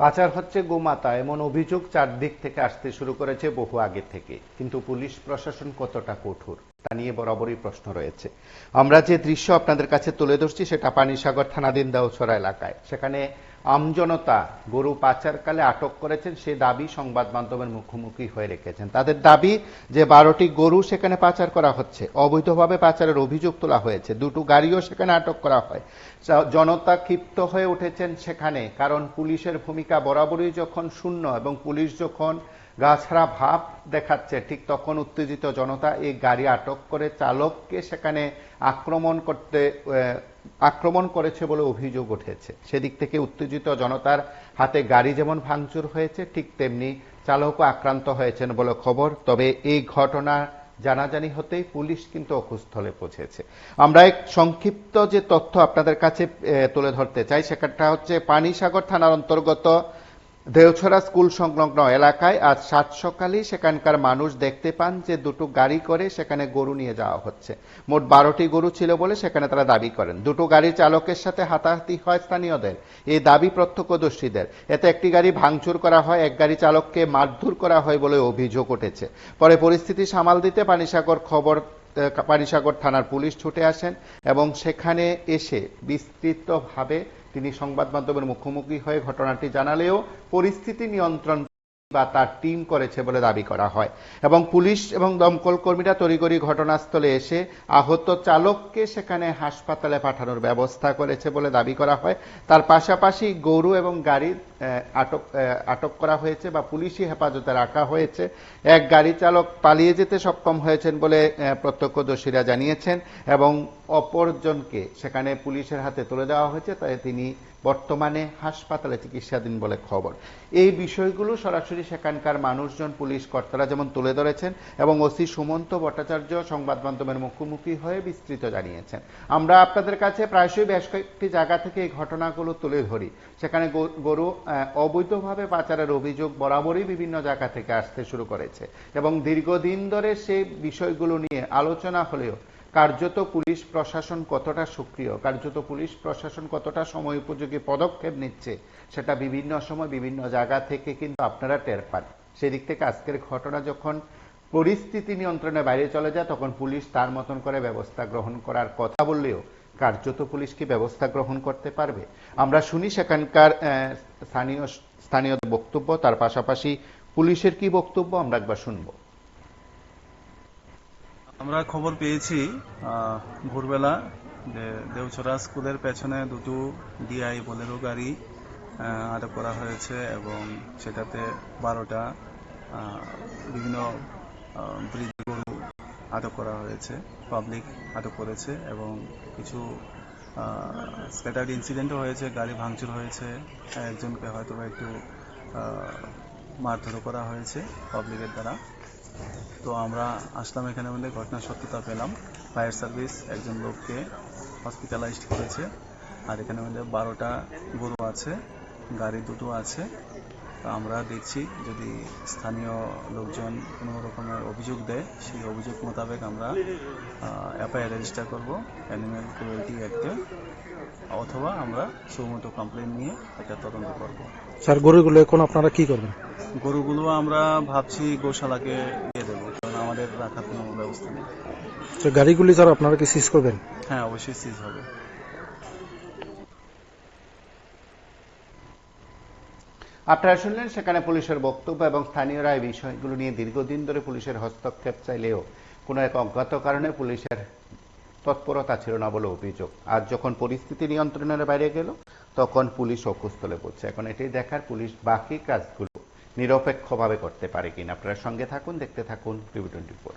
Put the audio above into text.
পাচার হচ্ছে গোমাতা এমন অভিযোগ চারদিক থেকে আসতে শুরু করেছে বহু আগে থেকে, কিন্তু পুলিশ প্রশাসন কতটা কঠোর তা নিয়ে বরাবরই প্রশ্ন রয়েছে। আমরা যে দৃশ্য আপনাদের কাছে তুলে ধরছি সেটা পানিসাগর থানাধীন দেওছড়া এলাকায়। সেখানে আমজনতা গরু পাচারকালে আটক করেছেন সে দাবি সংবাদ মাধ্যমের মুখোমুখি হয়ে রেখেছেন। তাদের দাবি যে 12টি গরু সেখানে পাচার করা হচ্ছে, অবৈধভাবে পাচারের অভিযোগ তোলা হয়েছে, দুটো গাড়িও সেখানে আটক করা হয়। জনতা ক্ষিপ্ত হয়ে উঠেছেন সেখানে, কারণ পুলিশের ভূমিকা বরাবরই যখন শূন্য এবং পুলিশ যখন গাছড়া ভাব দেখাচ্ছে, ঠিক তখন উত্তেজিত জনতা এই গাড়ি আটক করে চালককে সেখানে আক্রমণ করেছে বলে অভিযোগ উঠেছে। সেদিক থেকে উত্তেজিত জনতার হাতে গাড়ি যেমন ভাঙচুর হয়েছে, ঠিক তেমনি চালকও আক্রান্ত হয়েছেন বলে খবর। তবে এই ঘটনা জানাজানি হতেই পুলিশ কিন্তু অকুস্থলে পৌঁছেছে। আমরা এক সংক্ষিপ্ত যে তথ্য আপনাদের কাছে তুলে ধরতে চাই, সেটা হচ্ছে পানিসাগর থানার অন্তর্গত দেওছড়া স্কুল সংলগ্ন এলাকায় আজ 7 সকালেই সেখানকার মানুষ দেখতে পান যে দুটো গাড়ি করে সেখানে গরু নিয়ে যাওয়া হচ্ছে। মোট 12টি গরু ছিল বলে সেখানে তারা দাবি করেন। দুটো গাড়ির চালকের সাথে হাতাহাতি হয় স্থানীয়দের, এই দাবি প্রত্যক্ষদর্শীদের। এতে একটি গাড়ি ভাঙচুর করা হয়, এক গাড়ি চালককে মারধর করা হয় বলে অভিযোগ উঠেছে। পরে পরিস্থিতি সামাল দিতে পানিসাগর থানার পুলিশ ছুটে আসেন এবং সেখানে এসে বিস্তৃতভাবে তিনি সংবাদ মাধ্যমের মুখোমুখি হয়ে ঘটনাটি জানালেও পরিস্থিতি নিয়ন্ত্রণ বা তার টিম করেছে বলে দাবি করা হয় এবং পুলিশ এবং দমকল কর্মীরা তড়িঘড়ি ঘটনাস্থলে এসে আহত চালককে সেখানে হাসপাতালে পাঠানোর ব্যবস্থা করেছে বলে দাবি করা হয়। তার পাশাপাশি গরু এবং গাড়ি আটক করা হয়েছে বা পুলিশি হেফাজতে রাখা হয়েছে। এক গাড়ি চালক পালিয়ে যেতে সক্ষম হয়েছেন বলে প্রত্যক্ষদর্শীরা জানিয়েছেন এবং অপরজনকে সেখানে পুলিশের হাতে তুলে দেওয়া হয়েছে, তাই তিনি বর্তমানে হাসপাতালে চিকিৎসাধীন বলে খবর। এই বিষয়গুলো সরাসরি সেখানকার মানুষজন, পুলিশ কর্তারা যেমন তুলে ধরেছেন এবং ওসি সুমন্ত ভট্টাচার্য সংবাদ মাধ্যমের মুখোমুখি হয়ে বিস্তৃত জানিয়েছেন। আমরা আপনাদের কাছে প্রায়শই বেশ কয়েকটি জায়গা থেকে এই ঘটনাগুলো তুলে ধরি। সেখানে গরু অবৈধভাবে পাচারের অভিযোগ বরাবরই বিভিন্ন জায়গা থেকে আসতে শুরু করেছে এবং দীর্ঘদিন ধরে সেই বিষয়গুলো নিয়ে আলোচনা হলেও কার্যত পুলিশ প্রশাসন কতটা সক্রিয়, কার্যত পুলিশ প্রশাসন কতটা সময় উপযোগী পদক্ষেপ নিচ্ছে, সেটা বিভিন্ন সময় বিভিন্ন জায়গা থেকে কিন্তু আপনারা টের পান। সেদিক থেকে আজকের ঘটনা যখন পরিস্থিতি নিয়ন্ত্রণের বাইরে চলে যায়, তখন পুলিশ তার মতন করে ব্যবস্থা গ্রহণ করার কথা বললেও কার্যত পুলিশ কি ব্যবস্থা গ্রহণ করতে পারবে? আমরা শুনি সেখানকার স্থানীয় বক্তব্য, তার পাশাপাশি পুলিশের কি বক্তব্য আমরা একবার শুনবো। আমরা খবর পেয়েছি ভোরবেলা যে দেওছড়া স্কুলের পেছনে দুটো ডিআই বোলেরো গাড়ি আটক করা হয়েছে এবং সেটাতে 12টা বিভিন্ন ব্রিড গরু আটক করা হয়েছে, পাবলিক আটক করেছে এবং কিছু স্ক্যাটার্ড ইনসিডেন্টও হয়েছে, গাড়ি ভাঙচুর হয়েছে, একজনকে হয়তো একটু মারধরও করা হয়েছে পাবলিকের দ্বারা। তো আমরা আসলাম এখানে, মধ্যে ঘটনার সত্যতা পেলাম। ফায়ার সার্ভিস একজন লোককে হসপিটালাইজড করেছে আর এখানে মধ্যে 12টা গরু আছে, গাড়ি দুটো আছে। তো আমরা দেখছি যদি স্থানীয় লোকজন কোনো রকমের অভিযোগ দেয়, সেই অভিযোগ মোতাবেক আমরা এফআইআর রেজিস্টার করব অ্যানিম্যাল ক্রুয়েলটি অ্যাক্টে, অথবা আমরা সুমোটো কমপ্লেন নিয়ে এটা তদন্ত করব। স্যার, গরুগুলো এখন আপনারা কি করবেন? গরুগুলো আমরা ভাবছি গোশালাকে দিয়ে দেবো, কারণ আমাদের রাখার কোনো ব্যবস্থা নেই। গাড়িগুলি স্যার আপনারা কি সিজ করবেন? হ্যাঁ, অবশ্যই সিজ হবে। আপনারা শুনলেন সেখানে পুলিশের বক্তব্য এবং স্থানীয়রা এই বিষয়গুলো নিয়ে দীর্ঘদিন ধরে পুলিশের হস্তক্ষেপ চাইলেও কোনো এক অজ্ঞাত কারণে পুলিশের তৎপরতা ছিল না বলে অভিযোগ। আজ যখন পরিস্থিতি নিয়ন্ত্রণের বাইরে গেল, তখন পুলিশ অকুস্থলে পড়ছে। এখন এটাই দেখার পুলিশ বাকি কাজগুলো নিরপেক্ষভাবে করতে পারে কিনা। আপনারা সঙ্গে থাকুন, দেখতে থাকুন প্রিভি 24।